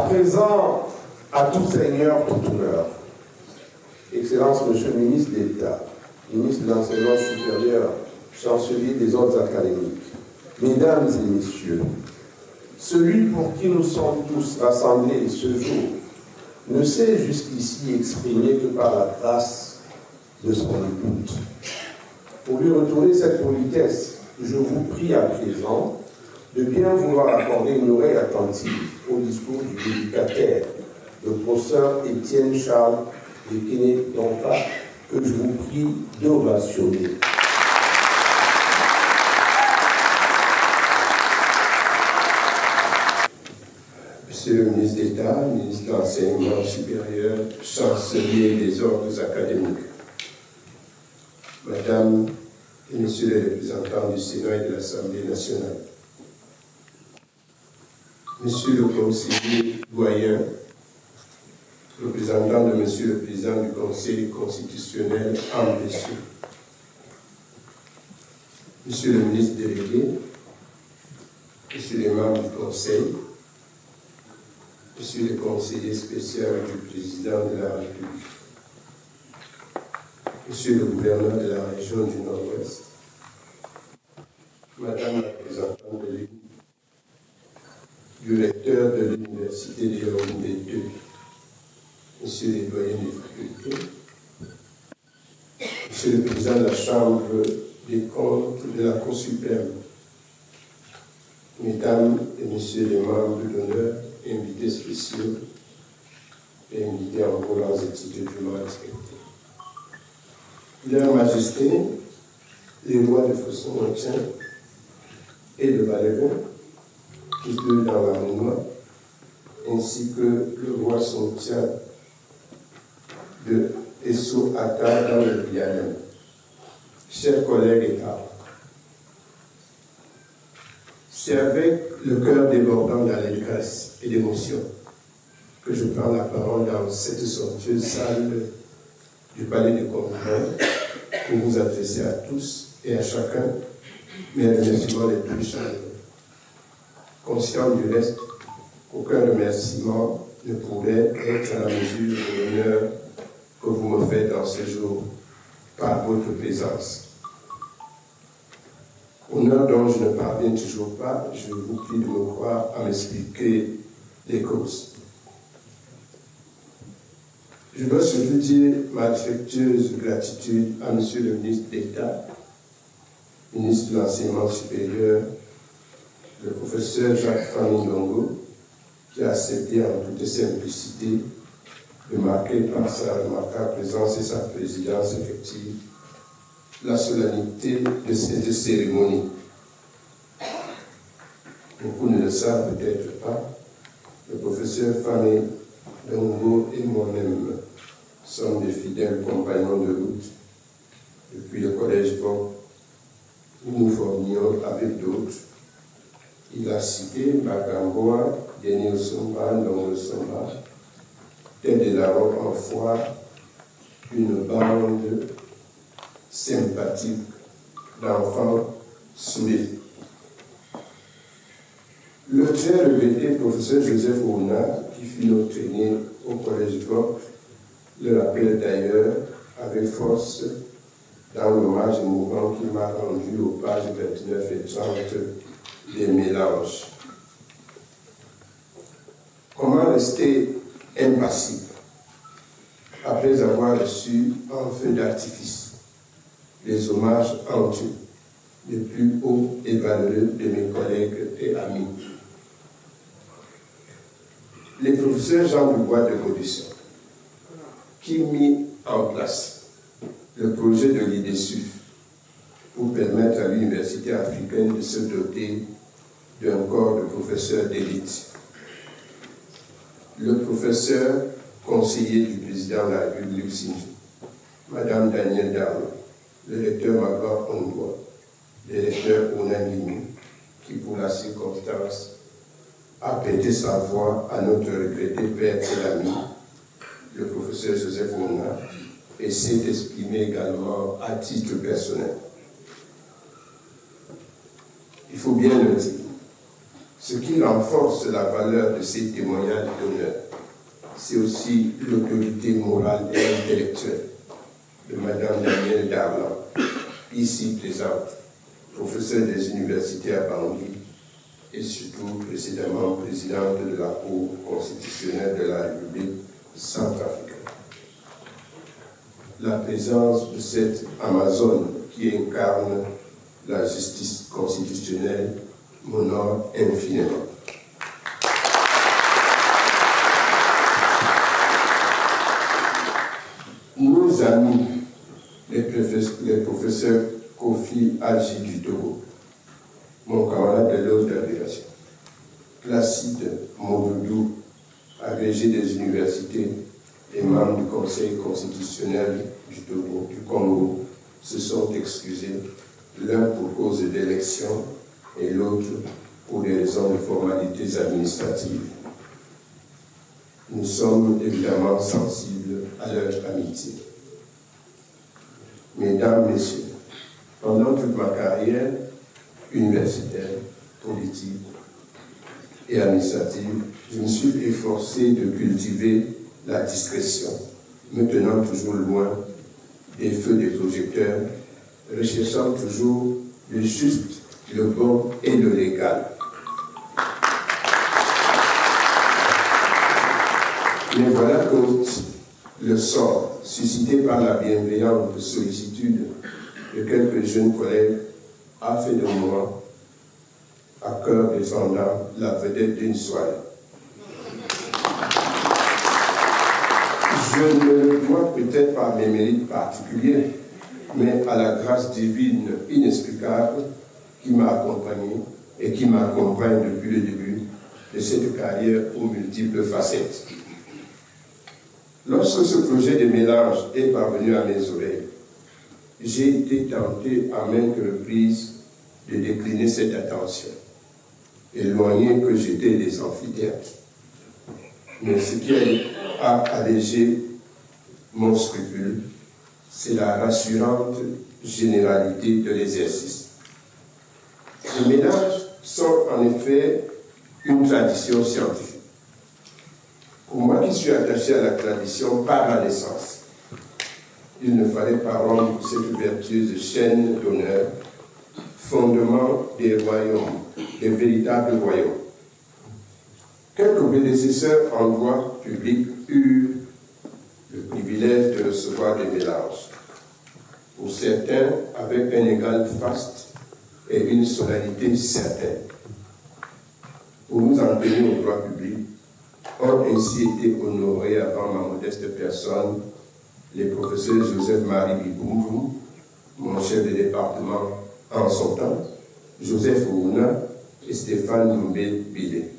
Présent à tout seigneur, tout honneur, Excellence, Monsieur le ministre d'État, ministre de l'Enseignement supérieur, chancelier des ordres académiques, Mesdames et Messieurs, celui pour qui nous sommes tous rassemblés ce jour ne s'est jusqu'ici exprimé que par la grâce de son écoute. Pour lui retourner cette politesse, je vous prie à présent de bien vouloir accorder une oreille attentive au discours du dédicataire, le professeur Étienne Charles de Kéné-Donfa, que je vous prie d'ovationner. Monsieur le ministre d'État, ministre de l'Enseignement supérieur, chancelier des ordres académiques, Madame et Messieurs les représentants du Sénat et de l'Assemblée nationale, Monsieur le conseiller doyen, représentant de Monsieur le Président du Conseil constitutionnel empêché, Monsieur le ministre délégué, Monsieur les membres du Conseil, Monsieur le conseiller spécial du Président de la République, Monsieur le gouverneur de la région du Nord-Ouest, Madame la représentante de l'Église, du recteur de l'Université de Yaoundé 2, Monsieur les doyens des facultés, Monsieur le Président de la Chambre des comptes de la Cour suprême, Mesdames et Messieurs les membres d'honneur, invités spéciaux et invités en volants et titres dûment respectés. Leur Majesté, les rois de Fosson-Montien et de Balévin, tous deux dans l'amendement, ainsi que le roi Sontien de Esso-Ata dans le Bianem. Chers collègues et parents, c'est avec le cœur débordant d'allégresse et d'émotion que je prends la parole dans cette somptueuse salle du Palais des Congrès pour vous adresser à tous et à chacun mes remerciements les plus chaleureux. Conscient du reste, aucun remerciement ne pourrait être à la mesure de l'honneur que vous me faites dans ce jour par votre présence. Honneur dont je ne parviens toujours pas, je vous prie de me croire à m'expliquer les causes. Je dois surtout dire ma affectueuse gratitude à Monsieur le ministre d'État, ministre de l'Enseignement supérieur, le professeur Jacques-Famille Ndongo, qui a accepté en toute simplicité de marquer par sa remarquable présence et sa présidence effective la solennité de cette cérémonie. Beaucoup ne le savent peut-être pas, le professeur Famille Ndongo et moi-même sommes des fidèles compagnons de route depuis le collège Vogue, où nous formions avec d'autres. Il a cité Bagamboa, Denis Osomba, Ndongo Somba, tête de la robe en foire, une bande sympathique d'enfants soudés. Le très regretté professeur Joseph Ouna, qui fut notre aîné au collège Vogue, le rappelle d'ailleurs avec force dans l'hommage émouvant qu'il m'a rendu aux pages 29 et 30 des mélanges. Comment rester impassible après avoir reçu en feu d'artifice les hommages entiers les plus hauts et valeureux de mes collègues et amis? Les professeurs Jean Dubois de Gaudisson, qui mit en place le projet de l'IDESUF pour permettre à l'université africaine de se doter d'un corps de professeurs d'élite. le professeur conseiller du président de la République Sinji, Madame Danielle Darlo, le recteur Magor Ondoa, le recteur Onangimi, qui pour la circonstance a prêté sa voix à notre regretté père et ami, le professeur Joseph Ona, et s'est exprimé également à titre personnel. Il faut bien le dire, ce qui renforce la valeur de ces témoignages d'honneur, c'est aussi l'autorité morale et intellectuelle de Madame Danielle Darlan, ici présente, professeure des universités à Bangui et surtout précédemment présidente de la Cour constitutionnelle de la République centrafricaine. La présence de cette Amazone qui incarne la justice constitutionnelle m'honore infiniment. Nos amis, les professeurs Kofi Adji du Togo, mon camarade de l'autre d'agrégation, Placide Modoudou, agrégé des universités et membre du Conseil constitutionnel du Togo, du Congo, se sont excusés, l'un pour cause d'élection et l'autre pour des raisons de formalités administratives. Nous sommes évidemment sensibles à leur amitié. Mesdames, Messieurs, pendant toute ma carrière universitaire, politique et administrative, je me suis efforcé de cultiver la discrétion, me tenant toujours loin des feux des projecteurs, recherchant toujours le juste, le bon et le légal. Mais voilà que le sort, suscité par la bienveillante sollicitude de quelques jeunes collègues, a fait de moi, à cœur descendant, la vedette d'une soirée. Je ne le dois peut-être pas à mes mérites particuliers, mais à la grâce divine inexplicable qui m'a accompagné et qui m'accompagne depuis le début de cette carrière aux multiples facettes. Lorsque ce projet de mélange est parvenu à mes oreilles, j'ai été tenté à maintes reprises de décliner cette attention, éloigné que j'étais des amphithéâtres. Mais ce qui a allégé mon scrupule, c'est la rassurante généralité de l'exercice. Les mélanges sont en effet une tradition scientifique. Pour moi qui suis attaché à la tradition par la naissance, il ne fallait pas rompre cette vertueuse chaîne d'honneur, fondement des royaumes, des véritables royaumes. Quelques prédécesseurs en droit public eurent le privilège de recevoir des mélanges, pour certains avec un égal faste et une solennité certaine. Pour nous en tenir au droit public, ont ainsi été honorés avant ma modeste personne les professeurs Joseph-Marie Biboumbou, mon chef de département en son temps, Joseph Ouna et Stéphane Noumbé-Bilé.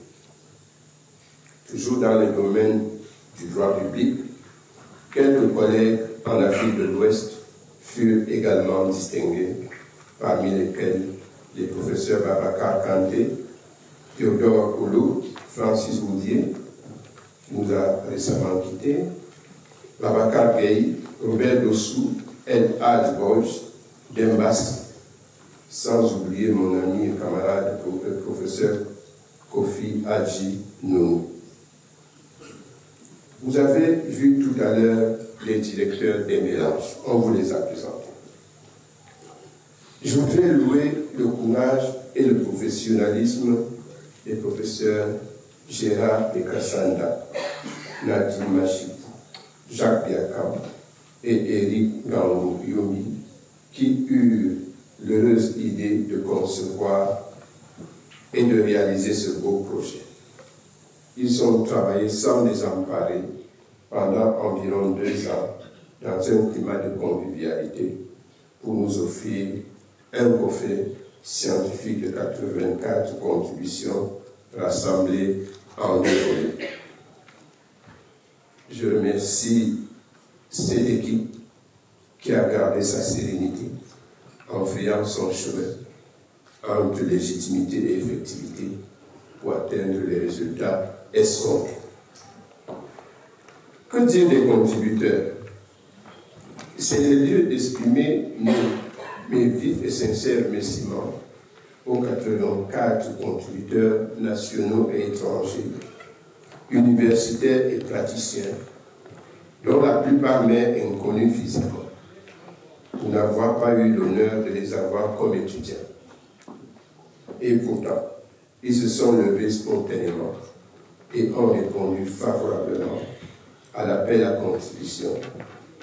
Toujours dans le domaine du droit public, quelques collègues en Afrique de l'Ouest furent également distingués, parmi lesquels les professeurs Babacar Kanté, Théodore Koulou, Francis Boudier, qui nous a récemment quittés, Babacar Gueye, Robert Dossou, El Hadj Boj, Dembas, sans oublier mon ami et camarade le professeur Kofi Adji Nounou. Vous avez vu tout à l'heure les directeurs des mélanges, on vous les a présentés. Je voudrais louer le courage et le professionnalisme des professeurs Gérard Bekassanda, Nadim Machipou, Jacques Biakam et Eric Gangou Yomi, qui eurent l'heureuse idée de concevoir et de réaliser ce beau projet. Ils ont travaillé sans désemparer pendant environ 2 ans dans un climat de convivialité pour nous offrir un coffret scientifique de 84 contributions rassemblées en 2 volets. je remercie cette équipe qui a gardé sa sérénité en faisant son chemin entre légitimité et effectivité pour atteindre les résultats escomptés. Que dire des contributeurs? C'est le lieu d'exprimer mes vifs et sincères remerciements aux 84 contributeurs nationaux et étrangers, universitaires et praticiens, dont la plupart m'est inconnue physiquement, pour n'avoir pas eu l'honneur de les avoir comme étudiants. Et pourtant, ils se sont levés spontanément et ont répondu favorablement à l'appel à contribution,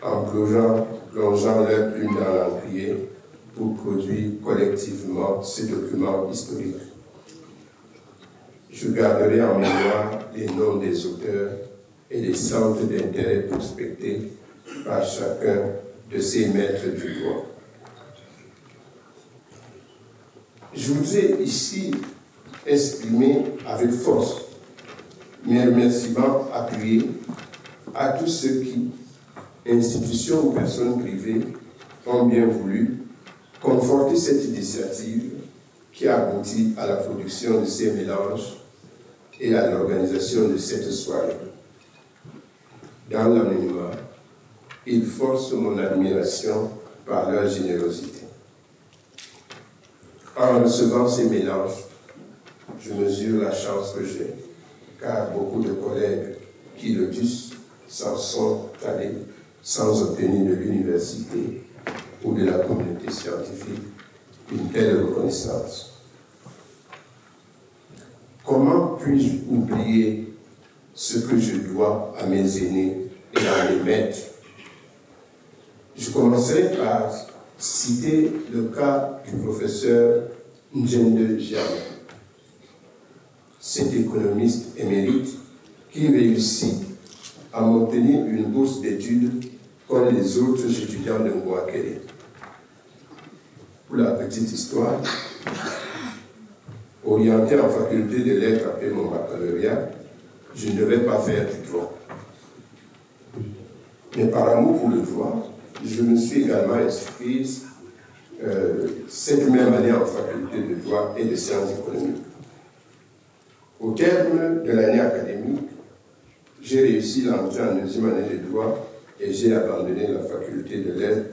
en plongeant leur plume dans l'encrier pour produire collectivement ce document historique. Je garderai en mémoire les noms des auteurs et les centres d'intérêt prospectés par chacun de ces maîtres du droit. Je voudrais ici exprimer avec force mes remerciements appuyés à tous ceux qui, institutions ou personnes privées, ont bien voulu conforter cette initiative qui a abouti à la production de ces mélanges et à l'organisation de cette soirée. Dans l'anonymat, ils forcent mon admiration par leur générosité. En recevant ces mélanges, je mesure la chance que j'ai, car beaucoup de collègues qui le dussent s'en sont allés sans obtenir de l'université ou de la communauté scientifique une telle reconnaissance. Comment puis-je oublier ce que je dois à mes aînés et à mes maîtres? Je commencerai par citer le cas du professeur Njende Diagne, cet économiste émérite qui réussit à m'obtenir une bourse d'études comme les autres étudiants de Ngouakele. Pour la petite histoire, orienté en faculté de lettres après mon baccalauréat, je ne devais pas faire du droit. Mais par amour pour le droit, je me suis également inscrit cette même année en faculté de droit et de sciences économiques. Au terme de l'année académique, j'ai réussi l'entrée en deuxième année de droit et j'ai abandonné la faculté de lettres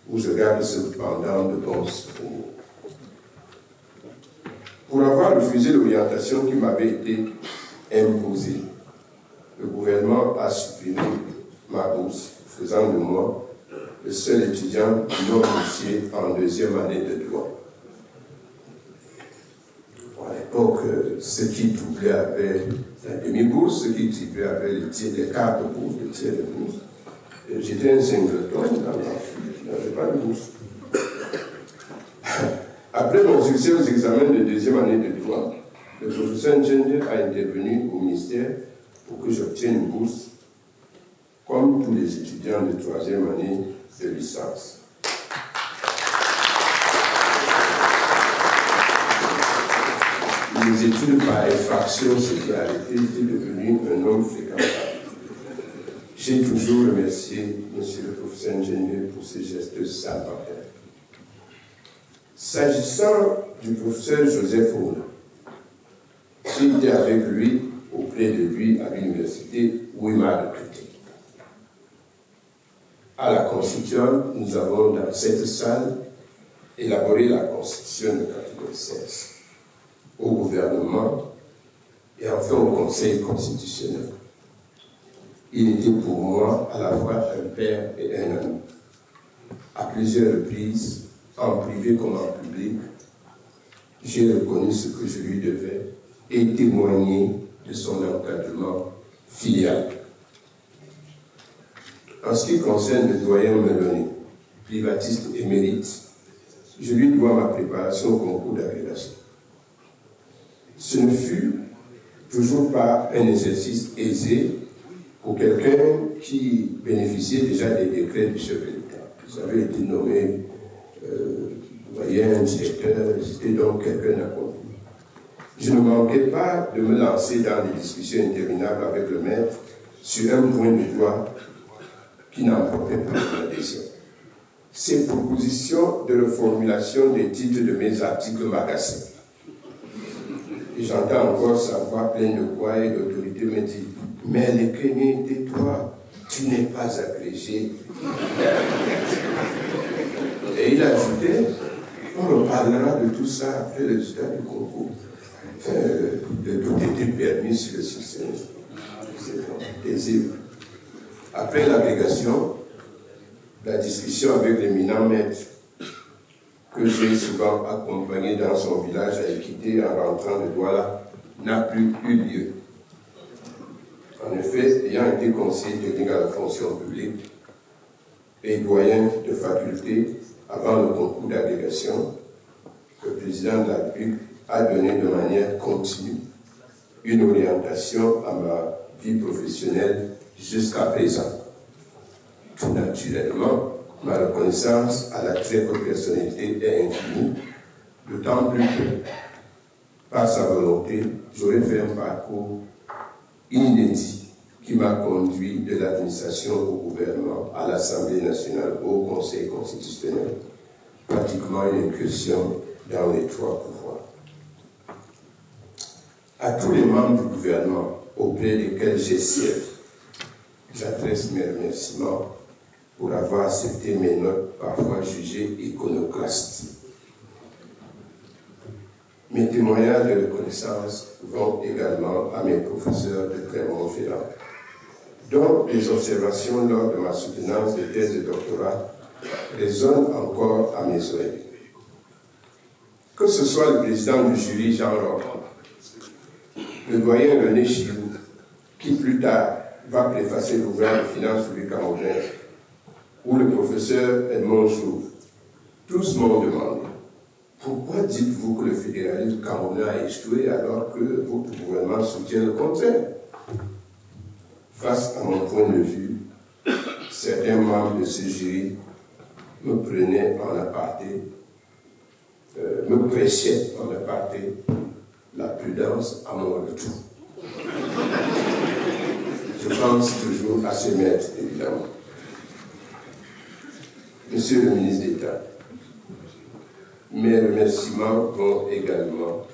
où je garde cependant de bons souvenirs. Pour avoir refusé l'orientation qui m'avait été imposée, le gouvernement a supprimé ma bourse, faisant de moi le seul étudiant non boursier en deuxième année de droit. À l'époque, ceux qui doublaient avaient la demi-bourse, ceux qui triplaient avaient les quarts de bourse, les tiers de bourse. J'étais un singleton je n'avais pas de bourse. Après mon succès aux examens de deuxième année de droit, le professeur Njende a intervenu au ministère pour que j'obtienne une bourse, comme tous les étudiants de troisième année de licence. Les études par effraction, ce qui a été devenu un homme fréquentable. J'ai toujours remercié M. le professeur Njende pour ses gestes salvateurs. S'agissant du professeur Joseph Ouna, j'étais avec lui, auprès de lui, à l'université où il m'a recruté. À la Constitution, nous avons dans cette salle élaboré la Constitution de 1996. Au gouvernement et enfin au Conseil constitutionnel. Il était pour moi à la fois un père et un ami. À plusieurs reprises, en privé comme en public, j'ai reconnu ce que je lui devais et témoigné de son encadrement filial. En ce qui concerne le doyen Meloni, privatiste émérite, je lui dois ma préparation au concours d'agrégation. Ce ne fut toujours pas un exercice aisé pour quelqu'un qui bénéficiait déjà des décrets du chef de l'État. J'avais été nommé doyen, directeur, j'étais donc quelqu'un d'accompli. Je ne manquais pas de me lancer dans des discussions interminables avec le maître sur un point de droit qui n'emportait pas l'adhésion. Ces propositions de reformulation des titres de mes articles m'agaçaient. Et j'entends encore sa voix pleine de poids et d'autorité me dire « Mais les Kenyans, tais-toi, tu n'es pas agrégé. » Et il ajoutait « On reparlera de tout ça après le résultat du concours. » Enfin, le doute était permis sur le succès. Après l'agrégation, la discussion avec l'éminent maître que j'ai souvent accompagné dans son village à Équité en rentrant de Douala n'a plus eu lieu. En effet, ayant été conseiller technique à la fonction publique et doyen de faculté avant le concours d'agrégation, le président de la République a donné de manière continue une orientation à ma vie professionnelle jusqu'à présent. Tout naturellement, ma reconnaissance à la très haute personnalité est infinie, d'autant plus que, par sa volonté, j'aurais fait un parcours inédit qui m'a conduit de l'administration au gouvernement, à l'Assemblée nationale, au Conseil constitutionnel, pratiquement une incursion dans les trois pouvoirs. À tous les membres du gouvernement auprès desquels j'ai siège, j'adresse mes remerciements pour avoir accepté mes notes parfois jugées iconoclastes. Mes témoignages de reconnaissance vont également à mes professeurs de Clermont-Ferrand, dont les observations lors de ma soutenance de thèse de doctorat résonnent encore à mes oreilles. Que ce soit le président du jury Jean Roch, le doyen René Chirou, qui plus tard va préfacer l'ouvrage de finances publiques camerounaises, ou le professeur Edmond Jouve, tous m'ont demandé pourquoi dites-vous que le fédéralisme camerounais a échoué alors que votre gouvernement soutient le contraire? Face à mon point de vue, certains membres de ce jury me prenaient en aparté, me prêchaient en aparté la prudence à mon retour. Je pense toujours à ces maîtres, évidemment. Monsieur le ministre d'État, mes remerciements vont également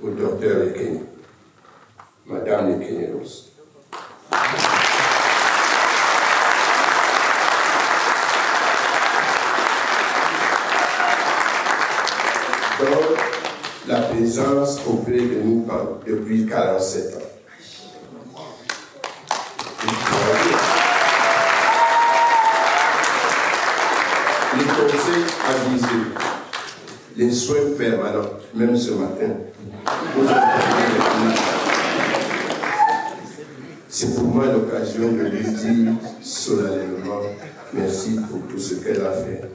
au docteur Lekeny, Madame Lekeny-Rose. Dont la présence auprès de nous depuis 47 ans. Les conseils avisés, les soins permanents, même ce matin. C'est pour moi l'occasion de lui dire solennellement merci pour tout ce qu'elle a fait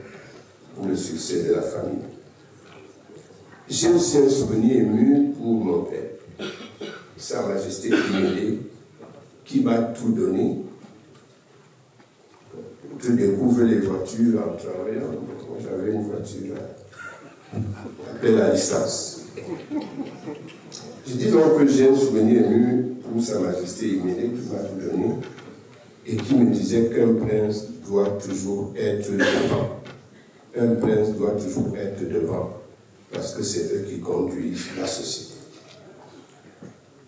pour le succès de la famille. J'ai aussi un souvenir ému pour mon père, Sa Majesté Imédé, qui m'a tout donné. Je découvre les voitures en travaillant. J'avais une voiture appelée à distance. Je dis donc que j'ai un souvenir ému pour Sa Majesté Imédé qui m'a tout donné et qui me disait qu'un prince doit toujours être devant. Un prince doit toujours être devant parce que c'est eux qui conduisent la société.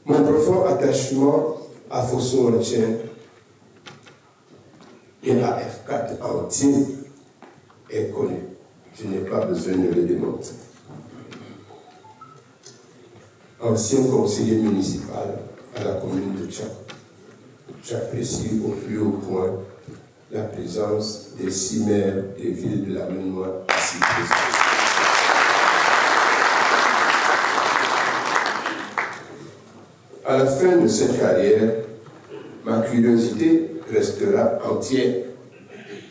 Mon profond attachement à Fosso-Ontiens et à F4 entier est connu. Je n'ai pas besoin de le démontrer. Ancien conseiller municipal à la commune de Tchad, j'apprécie au plus haut point la présence des 6 maires des villes de la Ménoire ici présentes. À la fin de cette carrière, ma curiosité restera entière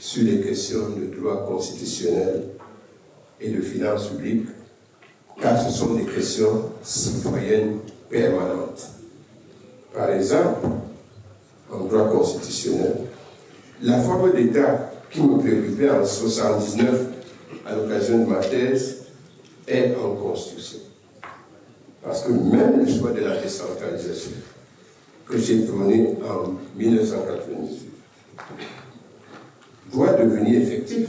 sur les questions de droit constitutionnel et de finances publiques, car ce sont des questions citoyennes permanentes. Par exemple, en droit constitutionnel, la forme d'État qui me préoccupait en 1979 à l'occasion de ma thèse est en construction. Parce que même le choix de la décentralisation que j'ai prôné en 1998 doit devenir effectif,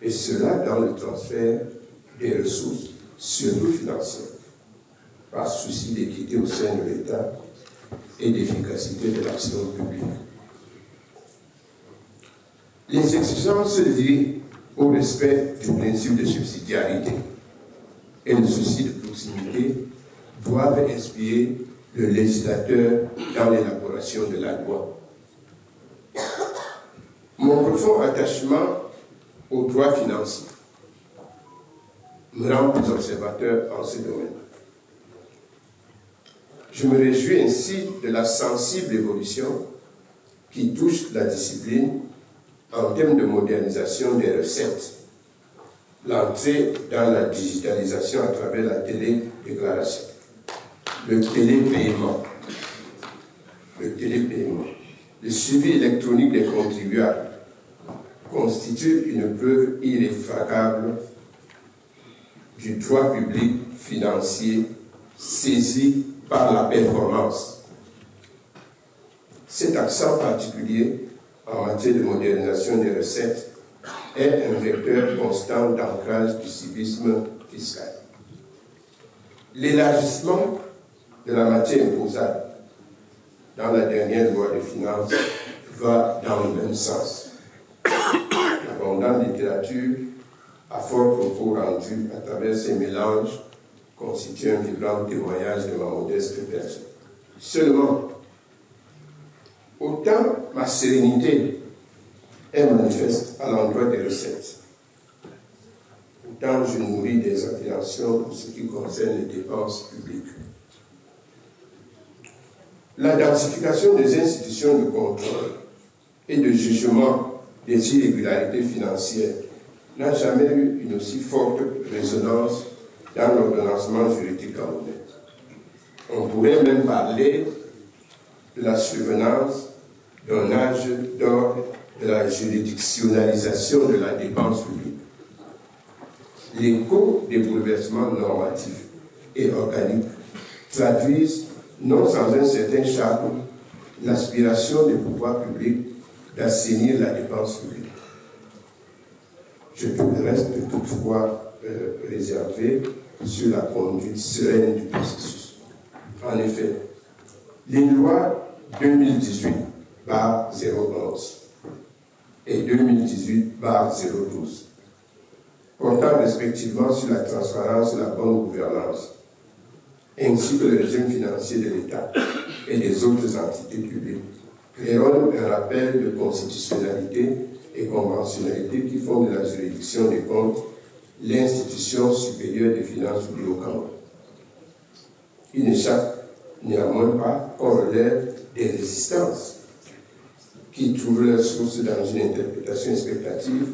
et cela dans le transfert des ressources, surtout financières, par souci d'équité au sein de l'État et d'efficacité de l'action publique. Les exigences liées au respect du principe de subsidiarité et le souci de proximité doivent inspirer le législateur dans l'élaboration de la loi. Mon profond attachement aux droits financiers me rend plus observateur en ce domaine. Je me réjouis ainsi de la sensible évolution qui touche la discipline en termes de modernisation des recettes, l'entrée dans la digitalisation à travers la télédéclaration, le télépaiement, le suivi électronique des contribuables constitue une preuve irréfragable du droit public financier saisi par la performance. Cet accent particulier en matière de modernisation des recettes est un vecteur constant d'ancrage du civisme fiscal. L'élargissement de la matière imposable dans la dernière loi de finances va dans le même sens. L'abondante littérature à fort propos rendu à travers ces mélanges constitue un vibrant témoignage de ma modeste personne. Seulement, autant ma sérénité est manifeste à l'endroit des recettes, autant je nourris des appréhensions pour ce qui concerne les dépenses publiques. La densification des institutions de contrôle et de jugement des irrégularités financières n'a jamais eu une aussi forte résonance dans l'ordonnancement juridique camerounais. On pourrait même parler de la survenance d'un âge d'or de la juridictionnalisation de la dépense publique. L'écho des bouleversements normatifs et organiques traduisent, non sans un certain charme, l'aspiration des pouvoirs publics d'assainir la dépense publique. Je reste toutefois réservé sur la conduite sereine du processus. En effet, les lois 2018/011 et 2018/012, portant respectivement sur la transparence et la bonne gouvernance, ainsi que le régime financier de l'État et des autres entités publiques, créeront un rappel de constitutionnalité et conventionnalité qui font de la juridiction des comptes l'institution supérieure des finances publiques au Cameroun. Il n'échappe néanmoins pas qu'on relève des résistances qui trouvent leur source dans une interprétation expectative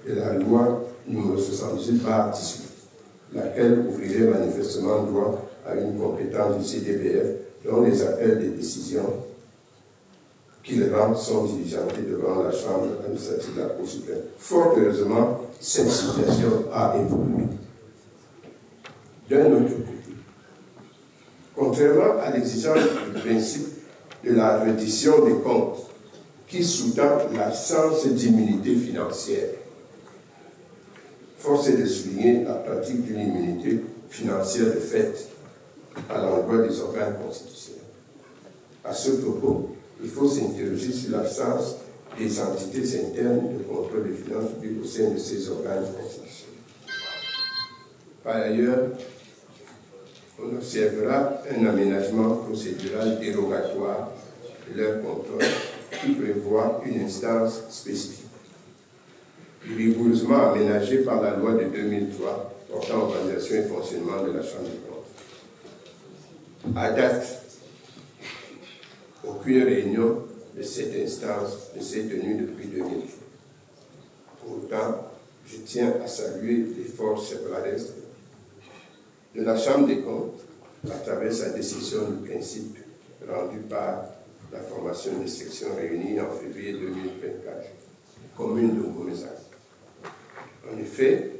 de la loi numéro 78/18, laquelle ouvrirait manifestement droit à une compétence du CDBF dont les appels des décisions qu'il rend sont diligentés devant la Chambre administrative de la Cour suprême. Fort heureusement, cette situation a évolué. D'un autre côté, contrairement à l'exigence du principe de la reddition des comptes, qui sous-tend l'absence d'immunité financière, force est de souligner la pratique d'une immunité financière de fait à l'endroit des organes constitutionnels. À ce propos, il faut s'interroger sur l'absence des entités internes de contrôle des finances publiques au sein de ces organes constitutionnels. Par ailleurs, on observera un aménagement procédural dérogatoire de leur contrôle qui prévoit une instance spécifique, rigoureusement aménagée par la loi de 2003 portant organisation et fonctionnement de la Chambre des comptes. À date, aucune réunion de cette instance ne s'est tenue depuis 2000. Pourtant, je tiens à saluer l'effort chevaleresque de la Chambre des comptes à travers sa décision de principe rendue par la formation des sections réunies en février 2024, commune de Ngomezak. En effet,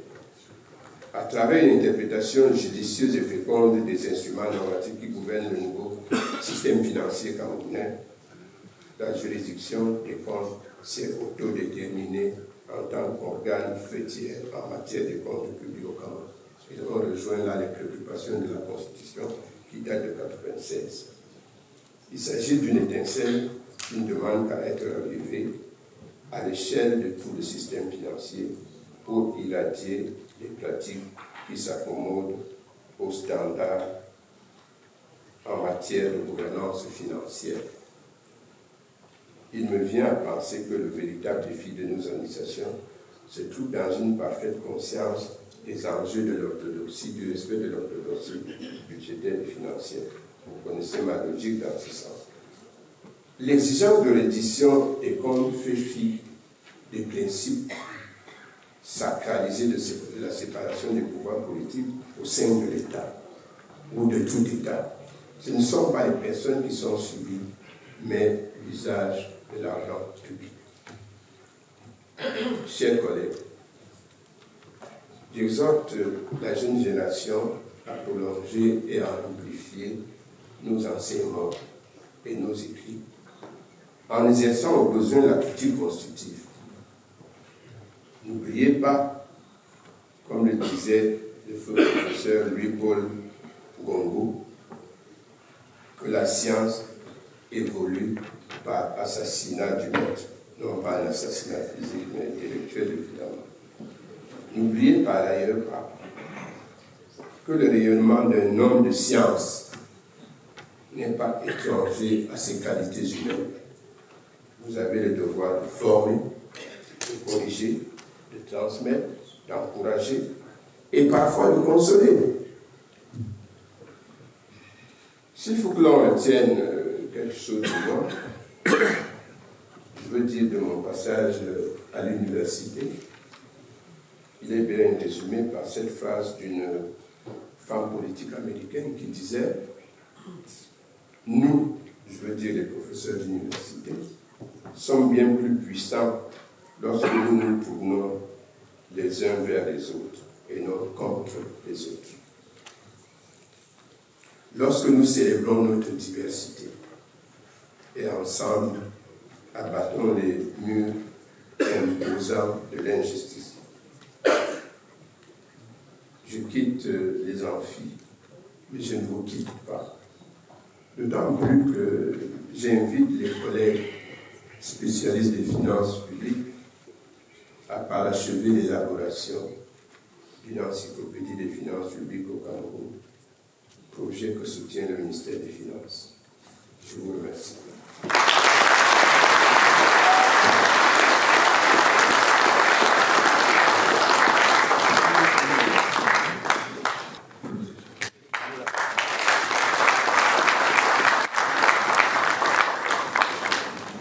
à travers une interprétation judicieuse et féconde des instruments normatifs qui gouvernent le nouveau système financier camerounais, la juridiction des comptes s'est autodéterminée en tant qu'organe fêtière en matière de comptes publics au Cameroun. Et on rejoint là les préoccupations de la Constitution qui date de 1996. Il s'agit d'une étincelle qui ne demande qu'à être relevée à l'échelle de tout le système financier pour irradier les pratiques qui s'accommodent aux standards en matière de gouvernance financière. Il me vient à penser que le véritable défi de nos administrations se trouve dans une parfaite conscience des enjeux de l'orthodoxie, du respect de l'orthodoxie budgétaire et financière. Vous connaissez ma logique dans ce sens. L'exigence de reddition des comptes fait fi des principes sacralisés de la séparation des pouvoirs politiques au sein de l'État ou de tout État. Ce ne sont pas les personnes qui sont subies, mais l'usage de l'argent public. Chers collègues, j'exhorte la jeune génération à prolonger et à amplifier nos enseignements et nos écrits en exerçant au besoin la critique constructive. N'oubliez pas, comme le disait le feu professeur Louis-Paul Gongo, que la science évolue par assassinat du maître, non pas un assassinat physique, mais intellectuel, évidemment. N'oubliez par ailleurs pas que le rayonnement d'un homme de science n'est pas étranger à ses qualités humaines. Vous avez le devoir de former, de corriger, de transmettre, d'encourager et parfois de consoler. S'il faut que l'on retienne quelque chose de moi, je veux dire de mon passage à l'université, il est bien résumé par cette phrase d'une femme politique américaine qui disait « Nous, je veux dire les professeurs d'université, sommes bien plus puissants lorsque nous nous tournons les uns vers les autres et non contre les autres. Lorsque nous célébrons notre diversité et ensemble abattons les murs imposants de l'injustice. Je quitte les amphis, mais je ne vous quitte pas. D'autant plus que j'invite les collègues spécialistes des finances publiques à parachever l'élaboration d'une encyclopédie des finances publiques au Cameroun, projet que soutient le ministère des Finances. Je vous remercie.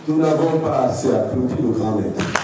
Nous n'avons pas assez applaudi le grand maître.